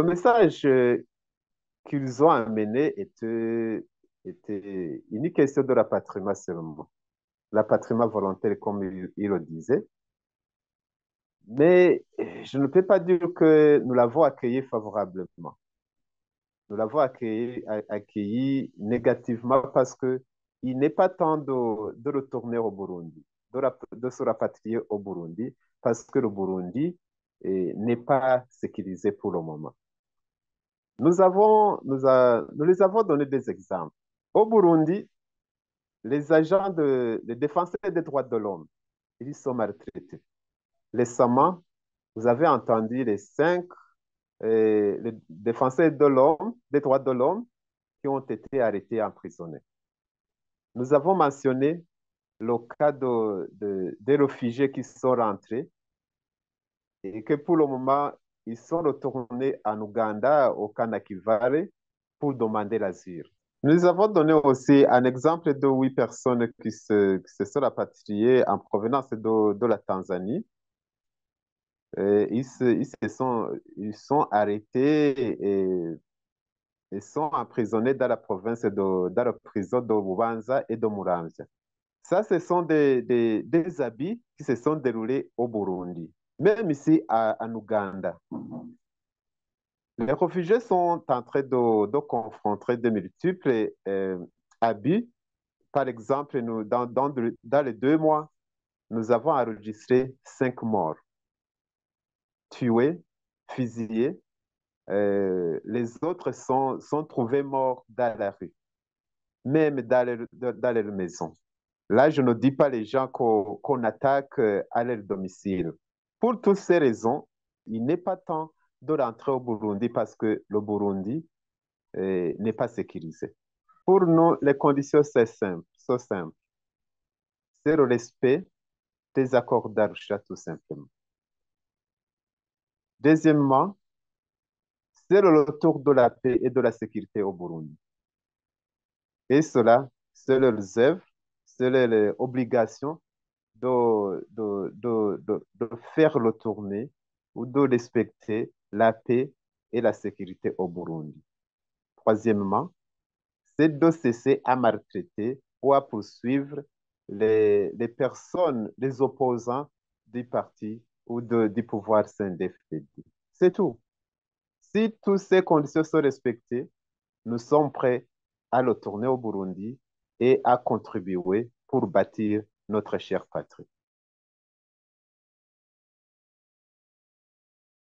message qu'ils ont amené était une question de rapatriement seulement. Rapatriement volontaire, comme il le disait. Mais je ne peux pas dire que nous l'avons accueilli favorablement. Nous l'avons accueilli négativement parce que il n'est pas temps de retourner au Burundi, de se rapatrier au Burundi, parce que le Burundi n'est pas sécurisé pour le moment. Nous les avons donné des exemples. Au Burundi, les défenseurs des droits de l'homme, ils sont maltraités. Récemment, vous avez entendu les défenseurs de l'homme, des droits de l'homme, qui ont été arrêtés et emprisonnés. Nous avons mentionné le cas des réfugiés qui sont rentrés et que pour le moment, ils sont retournés en Ouganda, au Kanakivale, pour demander l'asile. Nous avons donné aussi un exemple de 8 personnes qui se sont rapatriées en provenance de la Tanzanie. Ils sont arrêtés et sont emprisonnés dans la dans la prison de Bubanza et de Muramvya. Ça, ce sont des habits qui se sont déroulés au Burundi, même ici en Ouganda. Les réfugiés sont en train de confronter de multiples abus. Par exemple, dans les 2 mois, nous avons enregistré 5 morts, tués, fusillés. Les autres sont trouvés morts dans la rue, même dans leur maison. Là, je ne dis pas les gens qu'on attaque à leur domicile. Pour toutes ces raisons, il n'est pas temps de rentrer au Burundi parce que le Burundi n'est pas sécurisé. Pour nous, les conditions sont simples. C'est le respect des accords d'Arusha, tout simplement. Deuxièmement, c'est le retour de la paix et de la sécurité au Burundi. Et cela, c'est leurs œuvres, c'est leur obligation de faire le tourner ou de respecter la paix et la sécurité au Burundi. Troisièmement, c'est de cesser à maltraiter ou à poursuivre les personnes, les opposants du parti ou du pouvoir CNDD-FDD. C'est tout. Si toutes ces conditions sont respectées, nous sommes prêts à le tourner au Burundi et à contribuer pour bâtir notre chère patrie.